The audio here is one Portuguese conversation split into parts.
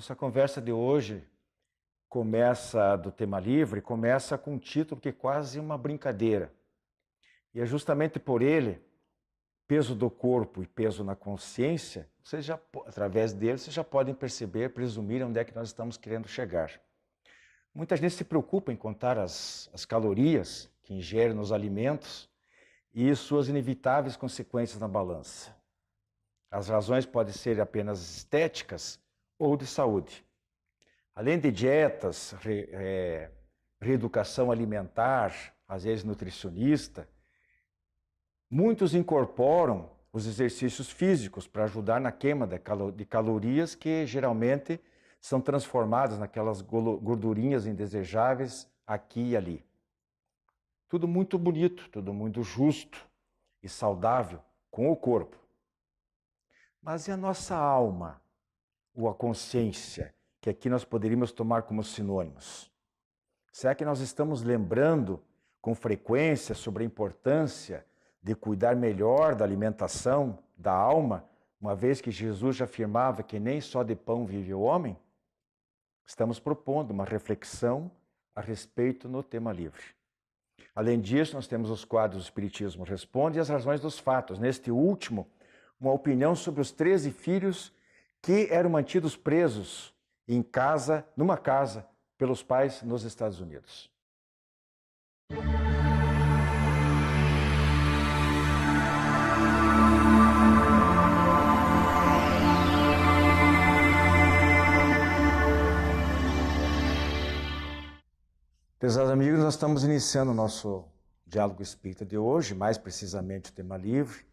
Nossa conversa de hoje começa do tema livre, começa com um título que é quase uma brincadeira. E é justamente por ele, peso do corpo e peso na consciência, através dele, vocês já podem perceber, presumir onde é que nós estamos querendo chegar. Muita gente se preocupa em contar as calorias que ingere nos alimentos e suas inevitáveis consequências na balança. As razões podem ser apenas estéticas ou de saúde. Além de dietas, reeducação alimentar, às vezes nutricionista, muitos incorporam os exercícios físicos para ajudar na queima de calorias que geralmente são transformadas naquelas gordurinhas indesejáveis aqui e ali. Tudo muito bonito, tudo muito justo e saudável com o corpo. Mas e a nossa alma, ou a consciência, que aqui nós poderíamos tomar como sinônimos? Será que nós estamos lembrando com frequência sobre a importância de cuidar melhor da alimentação da alma, uma vez que Jesus já afirmava que nem só de pão vive o homem? Estamos propondo uma reflexão a respeito no tema livre. Além disso, nós temos os quadros do Espiritismo Responde e as razões dos fatos. Neste último, uma opinião sobre os 13 filhos que eram mantidos presos em casa, numa casa, pelos pais nos Estados Unidos. Prezados amigos, nós estamos iniciando o nosso diálogo espírita de hoje, mais precisamente o tema livre.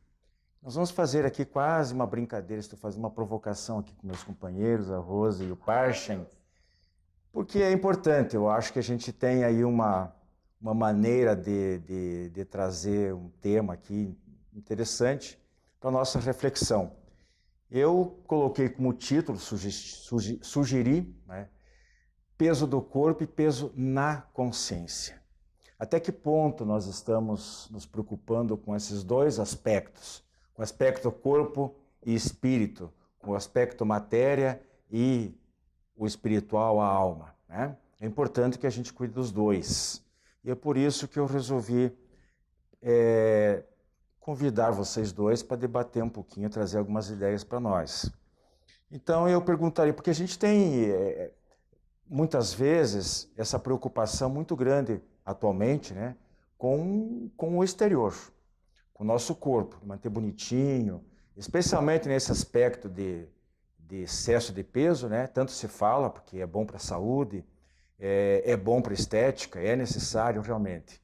Nós vamos fazer aqui quase uma brincadeira, estou fazendo uma provocação aqui com meus companheiros, a Rose e o Parchen, porque é importante, eu acho que a gente tem aí uma maneira de trazer um tema aqui interessante para a nossa reflexão. Eu coloquei como título, sugeri, né, peso do corpo e peso na consciência. Até que ponto nós estamos nos preocupando com esses dois aspectos? Com o aspecto corpo e espírito, com o aspecto matéria e o espiritual, a alma, né? É importante que a gente cuide dos dois. E é por isso que eu resolvi convidar vocês dois para debater um pouquinho, trazer algumas ideias para nós. Então eu perguntaria, porque a gente tem muitas vezes essa preocupação muito grande atualmente, né, com o exterior, com o nosso corpo, manter bonitinho, especialmente nesse aspecto de excesso de peso, né? Tanto se fala, porque é bom para a saúde, é bom para a estética, é necessário realmente.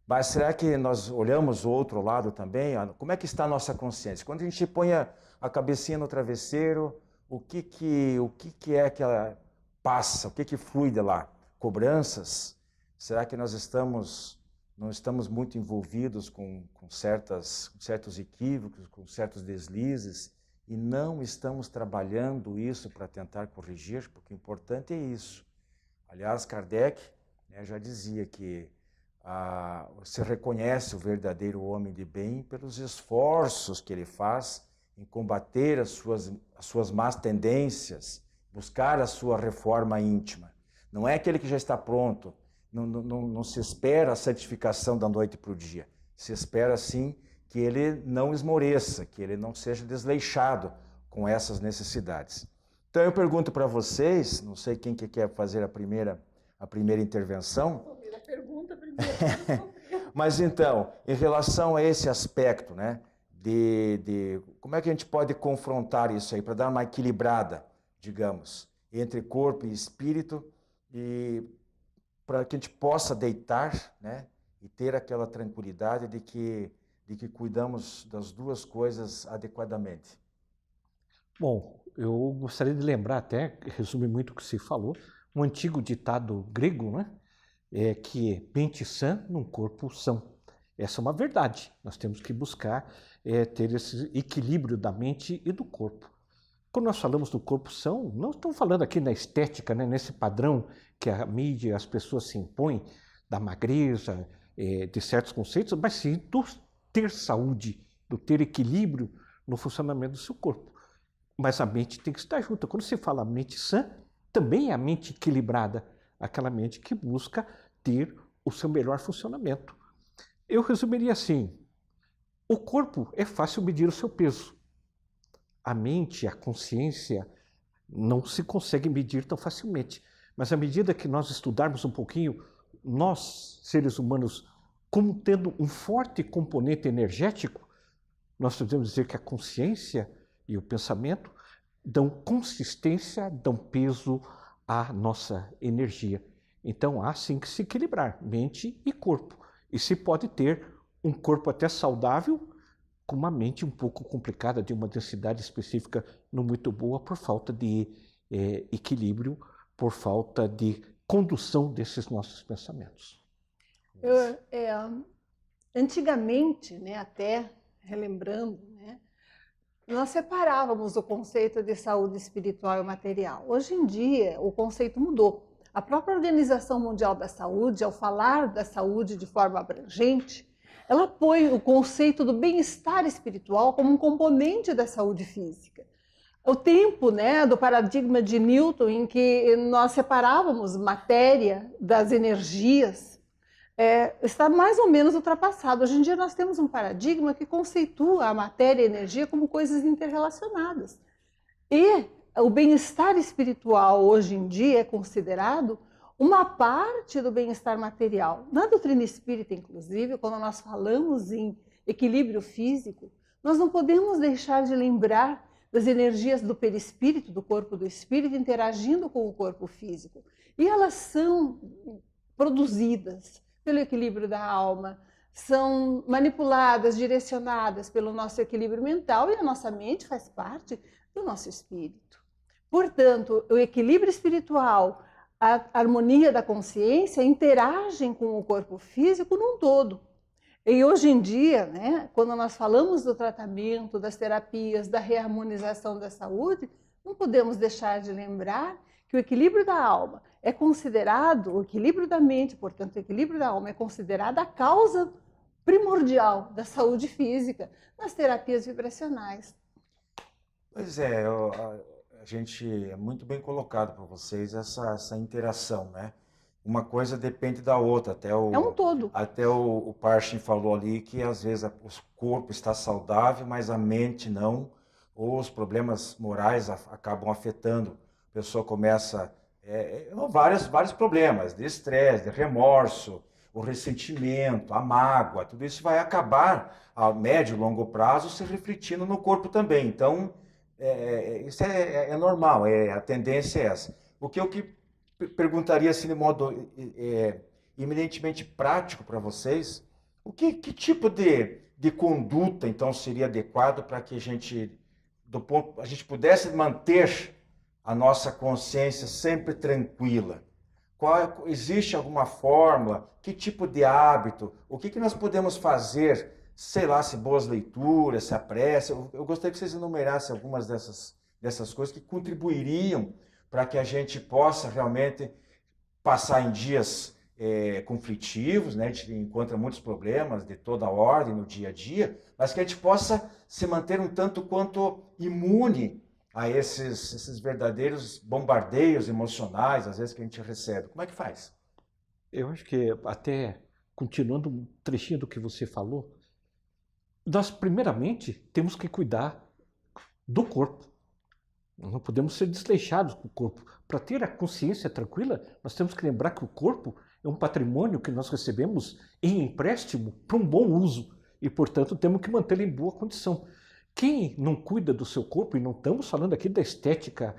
Mas será que nós olhamos o outro lado também? Como é que está a nossa consciência? Quando a gente põe a cabecinha no travesseiro, o que é que ela passa? O que flui de lá? Cobranças? Será que nós não estamos muito envolvidos com certos equívocos, com certos deslizes, e não estamos trabalhando isso para tentar corrigir? Porque o importante é isso. Aliás, Kardec, né, já dizia que você reconhece o verdadeiro homem de bem pelos esforços que ele faz em combater as suas más tendências, buscar a sua reforma íntima. Não é aquele que já está pronto, não se espera a santificação da noite para o dia. Se espera, sim, que ele não esmoreça, que ele não seja desleixado com essas necessidades. Então eu pergunto para vocês, não sei quem que quer fazer a primeira intervenção. A pergunta primeiro. Mas então, em relação a esse aspecto, né, de como é que a gente pode confrontar isso aí, para dar uma equilibrada, digamos, entre corpo e espírito, e para que a gente possa deitar, né, e ter aquela tranquilidade de que cuidamos das duas coisas adequadamente. Bom, eu gostaria de lembrar até, resume muito o que se falou, um antigo ditado grego, né, que mente sã num corpo são. Essa é uma verdade. Nós temos que buscar ter esse equilíbrio da mente e do corpo. Quando nós falamos do corpo são, não estamos falando aqui na estética, né, nesse padrão que a mídia e as pessoas se impõem, da magreza, de certos conceitos, mas sim do ter saúde, do ter equilíbrio no funcionamento do seu corpo. mas a mente tem que estar junta. Quando se fala mente sã, também é a mente equilibrada, aquela mente que busca ter o seu melhor funcionamento. Eu resumiria assim: o corpo é fácil medir o seu peso. A mente, a consciência, não se consegue medir tão facilmente. Mas à medida que nós estudarmos um pouquinho, nós, seres humanos, como tendo um forte componente energético, nós podemos dizer que a consciência e o pensamento dão consistência, dão peso à nossa energia. Então há sim que se equilibrar, mente e corpo. E se pode ter um corpo até saudável, com uma mente um pouco complicada, de uma densidade específica não muito boa, por falta de equilíbrio, por falta de condução desses nossos pensamentos. Antigamente, né, até relembrando, né, nós separávamos o conceito de saúde espiritual e material. Hoje em dia, o conceito mudou. A própria Organização Mundial da Saúde, ao falar da saúde de forma abrangente, ela põe o conceito do bem-estar espiritual como um componente da saúde física. O tempo, né, do paradigma de Newton, em que nós separávamos matéria das energias, está mais ou menos ultrapassado. Hoje em dia nós temos um paradigma que conceitua a matéria e a energia como coisas interrelacionadas. E o bem-estar espiritual hoje em dia é considerado uma parte do bem-estar material. Na doutrina espírita, inclusive, quando nós falamos em equilíbrio físico, nós não podemos deixar de lembrar das energias do perispírito, do corpo do espírito, interagindo com o corpo físico. E elas são produzidas pelo equilíbrio da alma, são manipuladas, direcionadas pelo nosso equilíbrio mental, e a nossa mente faz parte do nosso espírito. Portanto, o equilíbrio espiritual, a harmonia da consciência interagem com o corpo físico num todo. E hoje em dia, né, quando nós falamos do tratamento, das terapias, da reharmonização da saúde, não podemos deixar de lembrar que o equilíbrio da alma é considerado, o equilíbrio da mente, portanto, o equilíbrio da alma é considerado a causa primordial da saúde física nas terapias vibracionais. Pois é, a gente é muito bem colocado para vocês essa interação, né? Uma coisa depende da outra. É um todo. Até o Parshin falou ali que às vezes o corpo está saudável, mas a mente não, ou os problemas morais acabam afetando. A pessoa começa vários problemas, de estresse, de remorso, o ressentimento, a mágoa, tudo isso vai acabar a médio e longo prazo se refletindo no corpo também. Então, isso é normal, a tendência é essa. O que eu perguntaria assim, de modo eminentemente prático para vocês, que tipo de conduta então seria adequado para que a gente pudesse manter a nossa consciência sempre tranquila? Existe alguma fórmula? Que tipo de hábito? O que nós podemos fazer? Sei lá, se boas leituras, se a prece. Eu gostaria que vocês enumerassem algumas dessas coisas que contribuiriam para que a gente possa realmente passar em dias conflitivos, né? A gente encontra muitos problemas de toda ordem no dia a dia, mas que a gente possa se manter um tanto quanto imune a esses verdadeiros bombardeios emocionais, às vezes, que a gente recebe. Como é que faz? Eu acho que, até continuando um trechinho do que você falou, nós, primeiramente, temos que cuidar do corpo. Nós não podemos ser desleixados com o corpo. Para ter a consciência tranquila, nós temos que lembrar que o corpo é um patrimônio que nós recebemos em empréstimo para um bom uso e, portanto, temos que mantê-lo em boa condição. Quem não cuida do seu corpo, e não estamos falando aqui da estética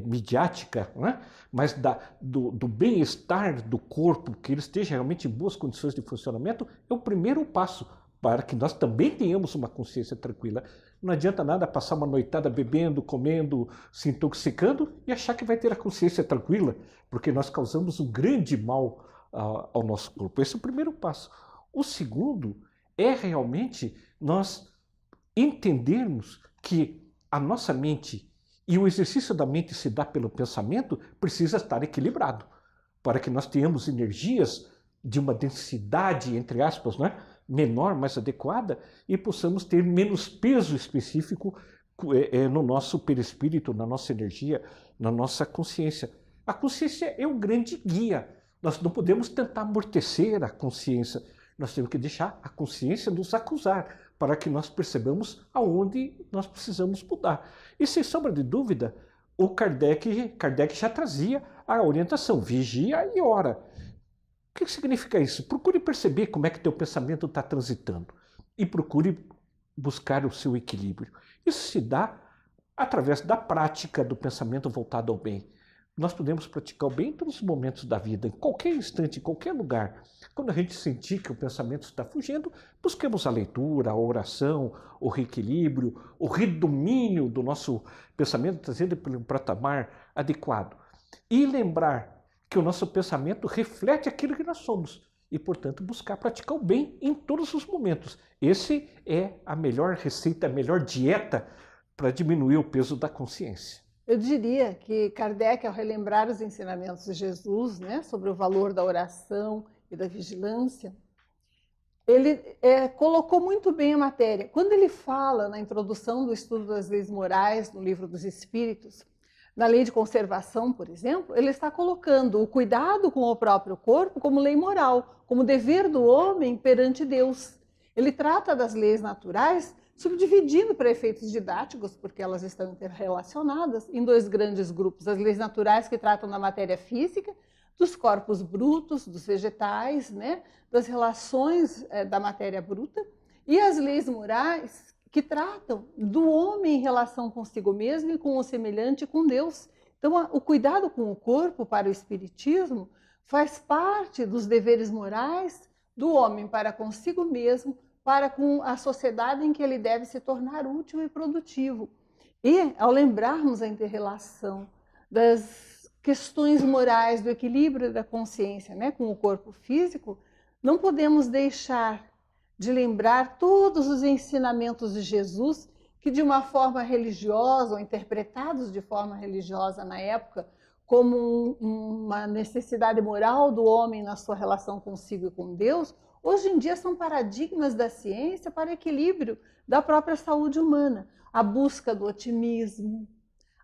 midiática, né? Mas do bem-estar do corpo, que ele esteja realmente em boas condições de funcionamento, é o primeiro passo para que nós também tenhamos uma consciência tranquila. Não adianta nada passar uma noitada bebendo, comendo, se intoxicando e achar que vai ter a consciência tranquila, porque nós causamos um grande mal ao nosso corpo. Esse é o primeiro passo. O segundo é realmente nós entendermos que a nossa mente e o exercício da mente se dá pelo pensamento precisa estar equilibrado para que nós tenhamos energias de uma densidade, entre aspas, né, menor, mais adequada, e possamos ter menos peso específico no nosso perispírito, na nossa energia, na nossa consciência. A consciência é um grande guia. Nós não podemos tentar amortecer a consciência. Nós temos que deixar a consciência nos acusar para que nós percebamos aonde nós precisamos mudar. E sem sombra de dúvida, o Kardec já trazia a orientação, vigia e ora. O que significa isso? Procure perceber como é que teu pensamento está transitando e procure buscar o seu equilíbrio. Isso se dá através da prática do pensamento voltado ao bem. Nós podemos praticar o bem em todos os momentos da vida, em qualquer instante, em qualquer lugar. Quando a gente sentir que o pensamento está fugindo, busquemos a leitura, a oração, o reequilíbrio, o redomínio do nosso pensamento, trazendo para um patamar adequado. E lembrar que o nosso pensamento reflete aquilo que nós somos e, portanto, buscar praticar o bem em todos os momentos. Esse é a melhor receita, a melhor dieta para diminuir o peso da consciência. Eu diria que Kardec, ao relembrar os ensinamentos de Jesus, né, sobre o valor da oração e da vigilância, ele colocou muito bem a matéria. Quando ele fala na introdução do estudo das leis morais, no Livro dos Espíritos, na lei de conservação, por exemplo, ele está colocando o cuidado com o próprio corpo como lei moral, como dever do homem perante Deus. Ele trata das leis naturais subdividindo para efeitos didáticos, porque elas estão interrelacionadas, em dois grandes grupos: as leis naturais, que tratam da matéria física, dos corpos brutos, dos vegetais, né, das relações da matéria bruta, e as leis morais, que tratam do homem em relação consigo mesmo e com o semelhante e com Deus. Então, o cuidado com o corpo para o Espiritismo faz parte dos deveres morais do homem para consigo mesmo, para com a sociedade em que ele deve se tornar útil e produtivo. E, ao lembrarmos a inter-relação das questões morais, do equilíbrio da consciência, né, com o corpo físico, não podemos deixar de lembrar todos os ensinamentos de Jesus, que de uma forma religiosa, ou interpretados de forma religiosa na época, como uma necessidade moral do homem na sua relação consigo e com Deus, hoje em dia são paradigmas da ciência para equilíbrio da própria saúde humana. A busca do otimismo,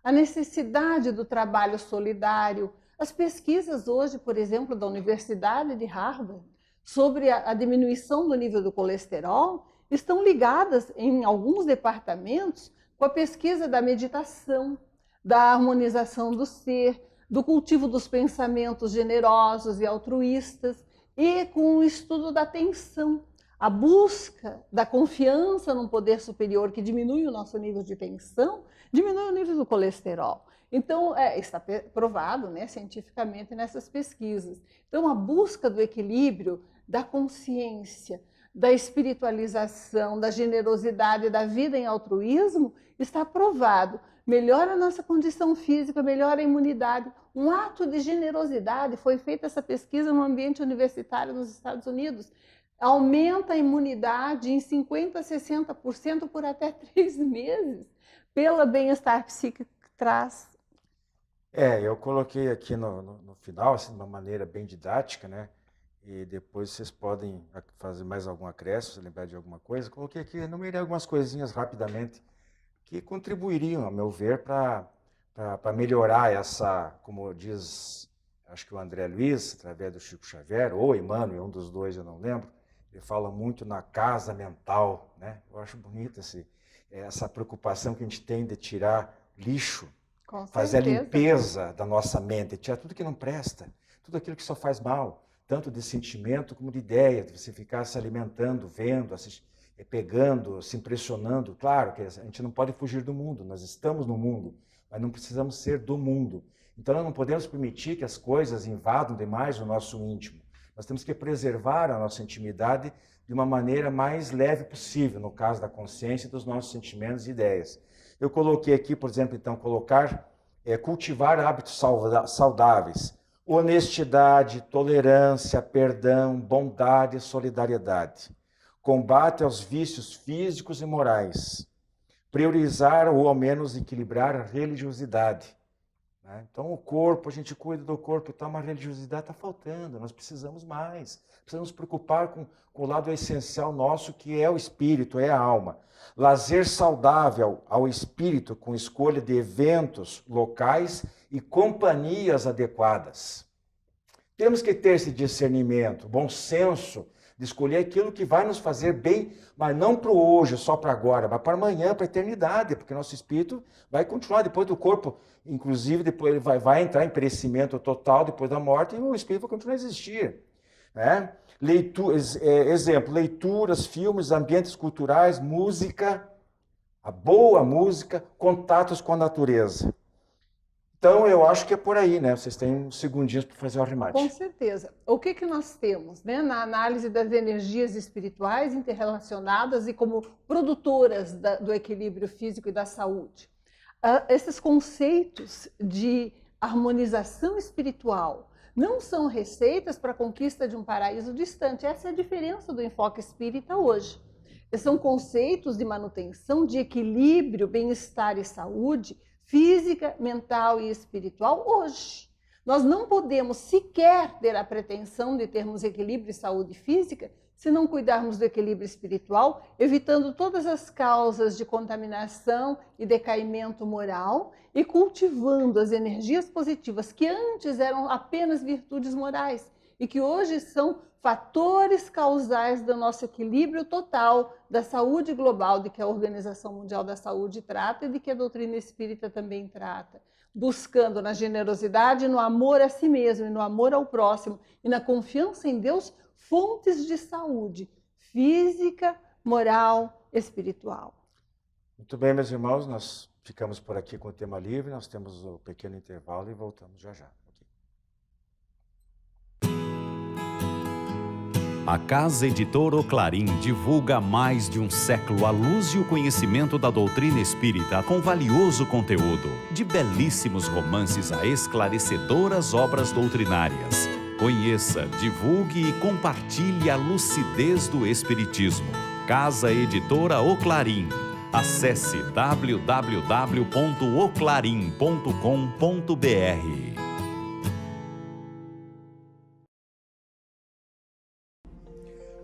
a necessidade do trabalho solidário. As pesquisas hoje, por exemplo, da Universidade de Harvard, sobre a diminuição do nível do colesterol, estão ligadas, em alguns departamentos, com a pesquisa da meditação, da harmonização do ser, do cultivo dos pensamentos generosos e altruístas, e com o estudo da atenção, a busca da confiança num poder superior que diminui o nosso nível de tensão, diminui o nível do colesterol. Então, está provado, né, cientificamente nessas pesquisas. Então, a busca do equilíbrio, da consciência, da espiritualização, da generosidade, da vida em altruísmo, está provado. Melhora a nossa condição física, melhora a imunidade. Um ato de generosidade, foi feita essa pesquisa no ambiente universitário nos Estados Unidos, aumenta a imunidade em 50% a 60% por até 3 meses, pelo bem-estar psíquico que traz. Eu coloquei aqui no final, assim, de uma maneira bem didática, né? E depois vocês podem fazer mais algum acréscimo, se lembrar de alguma coisa. Coloquei aqui, enumerei algumas coisinhas rapidamente que contribuiriam, a meu ver, para melhorar essa, como diz, acho que o André Luiz, através do Chico Xavier, ou Emmanuel, um dos dois, eu não lembro, ele fala muito na casa mental, né? Eu acho bonito essa preocupação que a gente tem de tirar lixo, fazer a limpeza da nossa mente, tirar tudo que não presta, tudo aquilo que só faz mal, tanto de sentimento como de ideia, de você ficar se alimentando, vendo, pegando, se impressionando. Claro que a gente não pode fugir do mundo, nós estamos no mundo, mas não precisamos ser do mundo. Então nós não podemos permitir que as coisas invadam demais o nosso íntimo. Nós temos que preservar a nossa intimidade de uma maneira mais leve possível, no caso da consciência e dos nossos sentimentos e ideias. Eu coloquei aqui, por exemplo, então, cultivar hábitos saudáveis, honestidade, tolerância, perdão, bondade e solidariedade, combate aos vícios físicos e morais, priorizar ou ao menos equilibrar a religiosidade, né? Então, o corpo, a gente cuida do corpo e tal, mas a religiosidade está faltando, nós precisamos mais. Precisamos nos preocupar com o lado essencial nosso, que é o espírito, é a alma. Lazer saudável ao espírito, com escolha de eventos locais e companhias adequadas. Temos que ter esse discernimento, bom senso, de escolher aquilo que vai nos fazer bem, mas não para o hoje, só para agora, mas para amanhã, para a eternidade, porque nosso espírito vai continuar depois do corpo, inclusive depois ele vai entrar em perecimento total depois da morte e o espírito vai continuar a existir, né? Exemplo, leituras, filmes, ambientes culturais, música, a boa música, contatos com a natureza. Então, eu acho que é por aí, né? Vocês têm uns segundinhos para fazer o arremate. Com certeza. O que nós temos, né, na análise das energias espirituais interrelacionadas e como produtoras do equilíbrio físico e da saúde? Esses conceitos de harmonização espiritual não são receitas para a conquista de um paraíso distante. Essa é a diferença do enfoque espírita hoje. São conceitos de manutenção de equilíbrio, bem-estar e saúde física, mental e espiritual hoje. Nós não podemos sequer ter a pretensão de termos equilíbrio e saúde física se não cuidarmos do equilíbrio espiritual, evitando todas as causas de contaminação e decaimento moral e cultivando as energias positivas que antes eram apenas virtudes morais e que hoje são fatores causais do nosso equilíbrio total, da saúde global, de que a Organização Mundial da Saúde trata e de que a doutrina espírita também trata, buscando na generosidade, no amor a si mesmo e no amor ao próximo e na confiança em Deus, fontes de saúde física, moral, espiritual. Muito bem, meus irmãos, nós ficamos por aqui com o tema livre, nós temos um pequeno intervalo e voltamos já já. A Casa Editora O Clarim divulga há mais de um século a luz e o conhecimento da doutrina espírita com valioso conteúdo, de belíssimos romances a esclarecedoras obras doutrinárias. Conheça, divulgue e compartilhe a lucidez do Espiritismo. Casa Editora O Clarim. Acesse www.oclarim.com.br.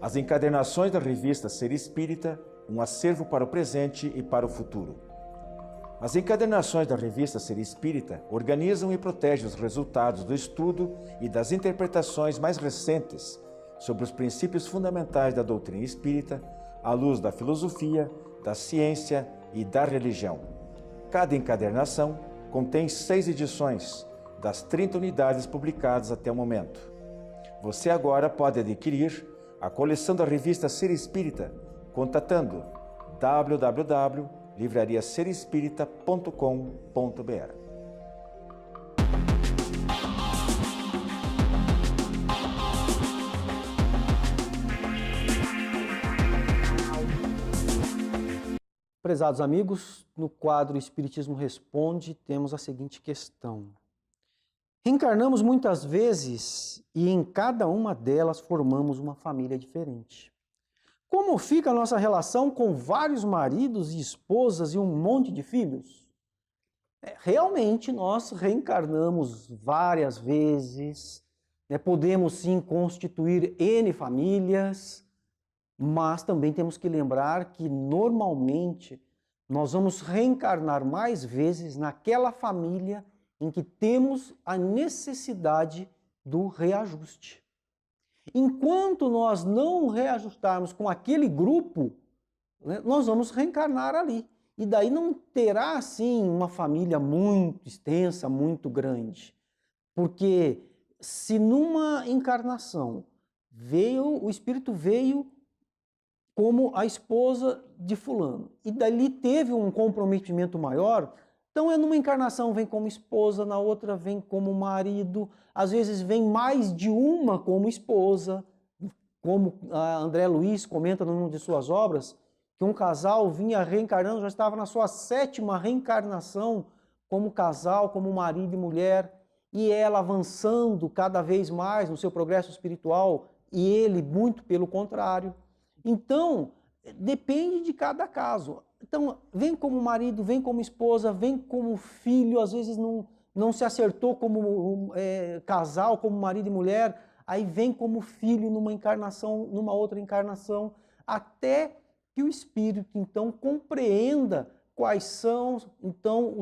As encadernações da revista Ser Espírita, um acervo para o presente e para o futuro. As encadernações da revista Ser Espírita organizam e protegem os resultados do estudo e das interpretações mais recentes sobre os princípios fundamentais da doutrina espírita, à luz da filosofia, da ciência e da religião. Cada encadernação contém 6 edições, das 30 unidades publicadas até o momento. Você agora pode adquirir a coleção da revista Ser Espírita, contatando www.livrariaserespirita.com.br. Prezados amigos, no quadro Espiritismo Responde, temos a seguinte questão. Reencarnamos muitas vezes e em cada uma delas formamos uma família diferente. Como fica a nossa relação com vários maridos e esposas e um monte de filhos? Realmente nós reencarnamos várias vezes, podemos sim constituir N famílias, mas também temos que lembrar que normalmente nós vamos reencarnar mais vezes naquela família em que temos a necessidade do reajuste. Enquanto nós não reajustarmos com aquele grupo, nós vamos reencarnar ali. E daí não terá, assim, uma família muito extensa, muito grande. Porque se numa encarnação o espírito veio como a esposa de fulano, e dali teve um comprometimento maior, então numa encarnação vem como esposa, na outra vem como marido, às vezes vem mais de uma como esposa, como a André Luiz comenta numa de suas obras, que um casal vinha reencarnando, já estava na sua 7ª reencarnação como casal, como marido e mulher, e ela avançando cada vez mais no seu progresso espiritual, e ele muito pelo contrário. Então, depende de cada caso. Então, vem como marido, vem como esposa, vem como filho, às vezes não se acertou como casal, como marido e mulher, aí vem como filho numa encarnação, numa outra encarnação, até que o espírito então compreenda quais são então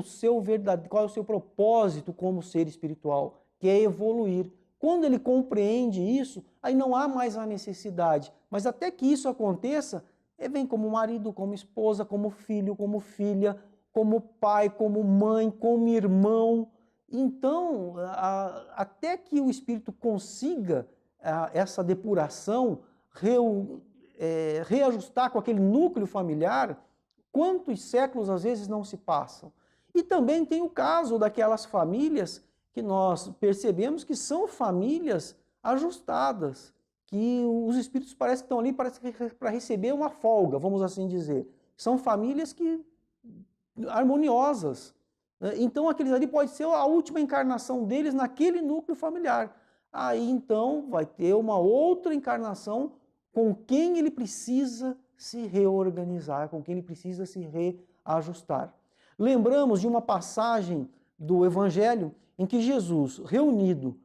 qual é o seu propósito como ser espiritual, que é evoluir. Quando ele compreende isso, aí não há mais a necessidade, mas até que isso aconteça, ele vem como marido, como esposa, como filho, como filha, como pai, como mãe, como irmão. Então, até que o espírito consiga essa depuração, reajustar com aquele núcleo familiar, quantos séculos às vezes não se passam? E também tem o caso daquelas famílias que nós percebemos que são famílias ajustadas, que os espíritos parecem que estão ali para receber uma folga, vamos assim dizer. São famílias harmoniosas. Então, aqueles ali pode ser a última encarnação deles naquele núcleo familiar. Aí, então, vai ter uma outra encarnação com quem ele precisa se reorganizar, com quem ele precisa se reajustar. Lembramos de uma passagem do Evangelho em que Jesus, reunido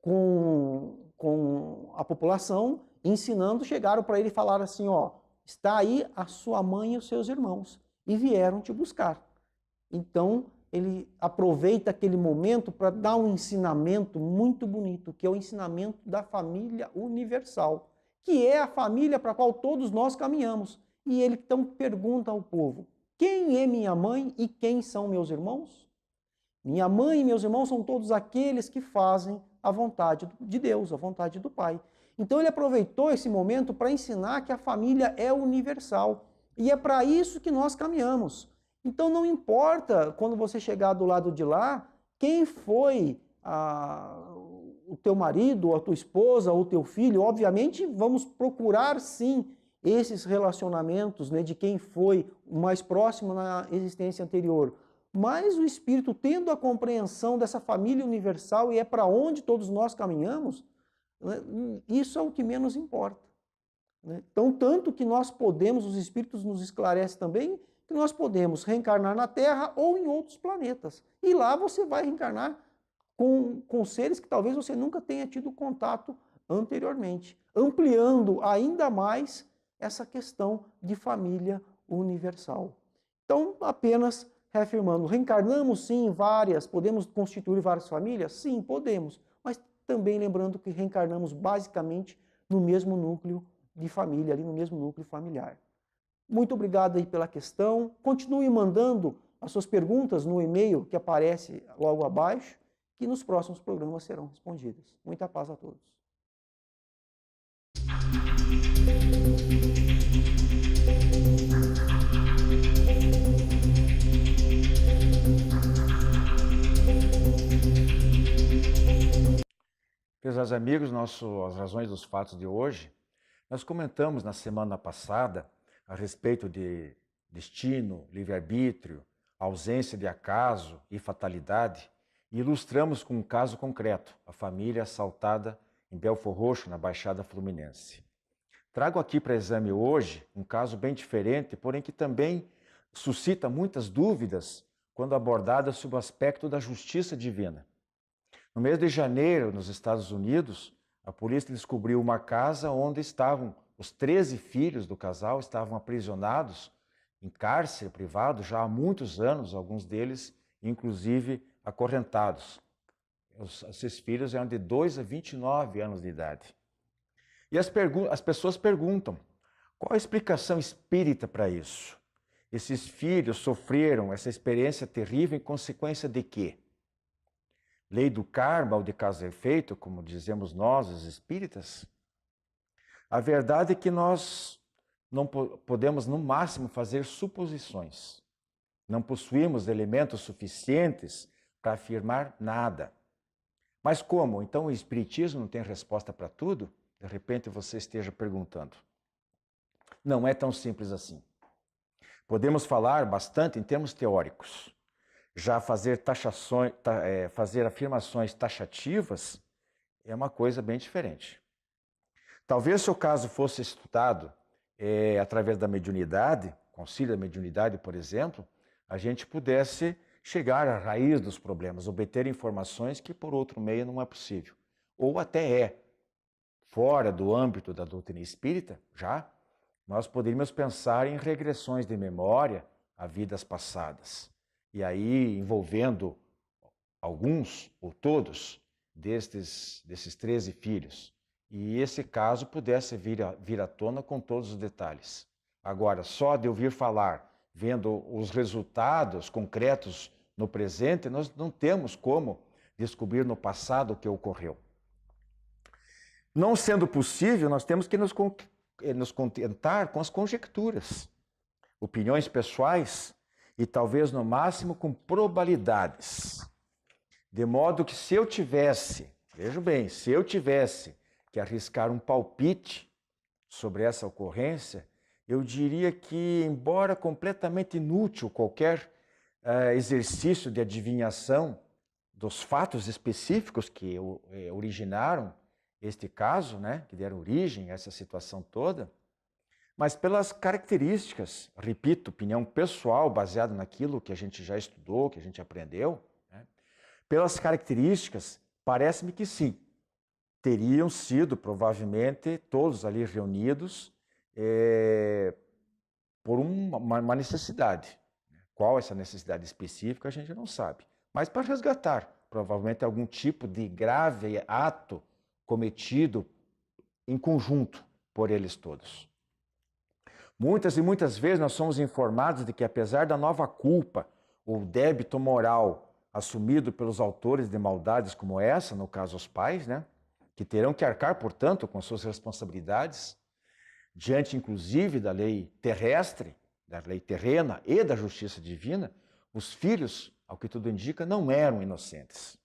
com a população, ensinando, chegaram para ele e falaram assim, ó, está aí a sua mãe e os seus irmãos, e vieram te buscar. Então, ele aproveita aquele momento para dar um ensinamento muito bonito, que é o ensinamento da família universal, que é a família para a qual todos nós caminhamos. E ele então pergunta ao povo, quem é minha mãe e quem são meus irmãos? Minha mãe e meus irmãos são todos aqueles que fazem a vontade de Deus, a vontade do Pai. Então ele aproveitou esse momento para ensinar que a família é universal. E é para isso que nós caminhamos. Então não importa, quando você chegar do lado de lá, quem foi o teu marido, ou a tua esposa, ou o teu filho. Obviamente vamos procurar sim esses relacionamentos, né, de quem foi mais próximo na existência anterior. Mas o espírito, tendo a compreensão dessa família universal, e é para onde todos nós caminhamos, né, isso é o que menos importa. Né? Então, tanto que nós podemos, os espíritos nos esclarecem também, que nós podemos reencarnar na Terra ou em outros planetas. E lá você vai reencarnar com seres que talvez você nunca tenha tido contato anteriormente, ampliando ainda mais essa questão de família universal. Então, apenas reafirmando, reencarnamos sim em várias, podemos constituir várias famílias? Sim, podemos, mas também lembrando que reencarnamos basicamente no mesmo núcleo de família, ali no mesmo núcleo familiar. Muito obrigado aí pela questão. Continue mandando as suas perguntas no e-mail que aparece logo abaixo, que nos próximos programas serão respondidas. Muita paz a todos. Prezados amigos, as razões dos fatos de hoje, nós comentamos na semana passada a respeito de destino, livre-arbítrio, ausência de acaso e fatalidade, e ilustramos com um caso concreto, a família assaltada em Belford Roxo, na Baixada Fluminense. Trago aqui para exame hoje um caso bem diferente, porém que também suscita muitas dúvidas quando abordada sob o aspecto da justiça divina. No mês de janeiro, nos Estados Unidos, a polícia descobriu uma casa onde estavam os 13 filhos do casal, estavam aprisionados em cárcere privado já há muitos anos, alguns deles inclusive acorrentados. Esses filhos eram de 2 a 29 anos de idade. E as pessoas perguntam, qual a explicação espírita para isso? Esses filhos sofreram essa experiência terrível em consequência de quê? Lei do karma ou de causa e efeito, como dizemos nós, os espíritas? A verdade é que nós não podemos, no máximo, fazer suposições. Não possuímos elementos suficientes para afirmar nada. Mas como? Então o Espiritismo não tem resposta para tudo? De repente você esteja perguntando. Não é tão simples assim. Podemos falar bastante em termos teóricos. Já fazer afirmações taxativas é uma coisa bem diferente. Talvez se o caso fosse estudado através da mediunidade, concílio da mediunidade, por exemplo, a gente pudesse chegar à raiz dos problemas, obter informações que por outro meio não é possível. Ou até é. Fora do âmbito da doutrina espírita, já, nós poderíamos pensar em regressões de memória a vidas passadas. E aí envolvendo alguns ou todos desses 13 filhos. E esse caso pudesse vir à tona com todos os detalhes. Agora, só de ouvir falar, vendo os resultados concretos no presente, nós não temos como descobrir no passado o que ocorreu. Não sendo possível, nós temos que nos contentar com as conjecturas, opiniões pessoais e talvez no máximo com probabilidades. De modo que se eu tivesse, veja bem, se eu tivesse que arriscar um palpite sobre essa ocorrência, eu diria que, embora completamente inútil qualquer exercício de adivinhação dos fatos específicos que originaram este caso, né, que deram origem a essa situação toda, mas pelas características, repito, opinião pessoal baseada naquilo que a gente já estudou, que a gente aprendeu, né, pelas características, parece-me que sim, teriam sido provavelmente todos ali reunidos por uma necessidade. Qual essa necessidade específica a gente não sabe, mas para resgatar provavelmente algum tipo de grave ato cometido em conjunto por eles todos. Muitas e muitas vezes nós somos informados de que, apesar da nova culpa ou débito moral assumido pelos autores de maldades como essa, no caso os pais, né, que terão que arcar, portanto, com suas responsabilidades, diante inclusive da lei terrestre, da lei terrena e da justiça divina, os filhos, ao que tudo indica, não eram inocentes.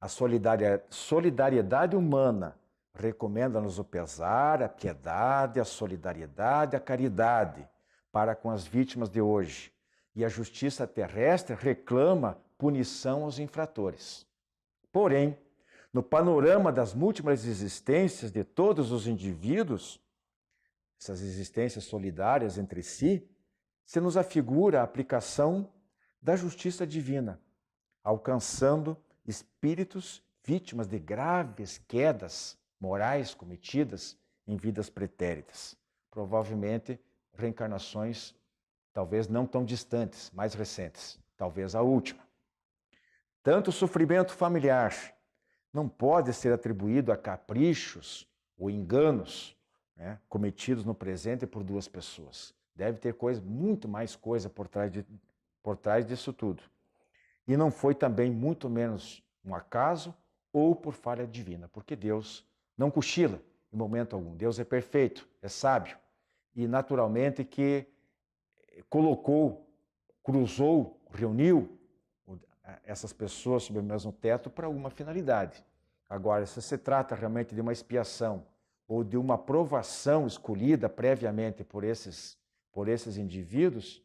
A solidariedade humana recomenda-nos o pesar, a piedade, a solidariedade, a caridade para com as vítimas de hoje. E a justiça terrestre reclama punição aos infratores. Porém, no panorama das múltiplas existências de todos os indivíduos, essas existências solidárias entre si, se nos afigura a aplicação da justiça divina, alcançando espíritos vítimas de graves quedas morais cometidas em vidas pretéritas. Provavelmente reencarnações talvez não tão distantes, mais recentes, talvez a última. Tanto o sofrimento familiar não pode ser atribuído a caprichos ou enganos, né, cometidos no presente por duas pessoas. Deve ter muito mais coisa por trás disso tudo. E não foi também muito menos um acaso ou por falha divina, porque Deus não cochila em momento algum. Deus é perfeito, é sábio e naturalmente que cruzou, reuniu essas pessoas sob o mesmo teto para uma finalidade. Agora, se se trata realmente de uma expiação ou de uma provação escolhida previamente por esses indivíduos,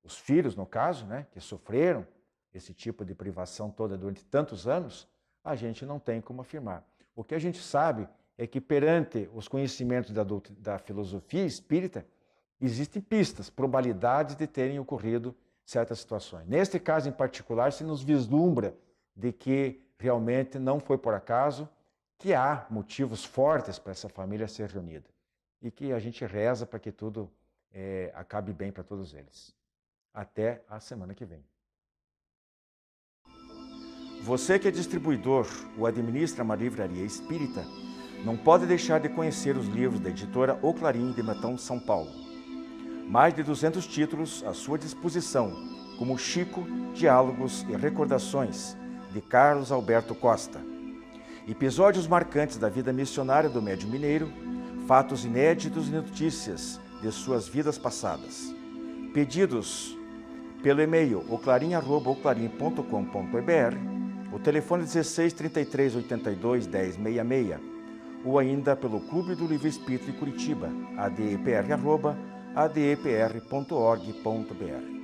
os filhos, no caso, né, que sofreram esse tipo de privação toda durante tantos anos, a gente não tem como afirmar. O que a gente sabe é que, perante os conhecimentos da filosofia espírita, existem pistas, probabilidades de terem ocorrido certas situações. Neste caso em particular, se nos vislumbra de que realmente não foi por acaso, que há motivos fortes para essa família ser reunida. E que a gente reza para que tudo acabe bem para todos eles. Até a semana que vem. Você que é distribuidor ou administra uma livraria espírita, não pode deixar de conhecer os livros da editora O Clarim de Matão, São Paulo. Mais de 200 títulos à sua disposição, como Chico, Diálogos e Recordações, de Carlos Alberto Costa. Episódios marcantes da vida missionária do médium mineiro, fatos inéditos e notícias de suas vidas passadas. Pedidos pelo e-mail oclarim@oclarim.com.br, o telefone 16 33 82 10 66, ou ainda pelo Clube do Livro Espírita de Curitiba, adepr@adepr.org.br.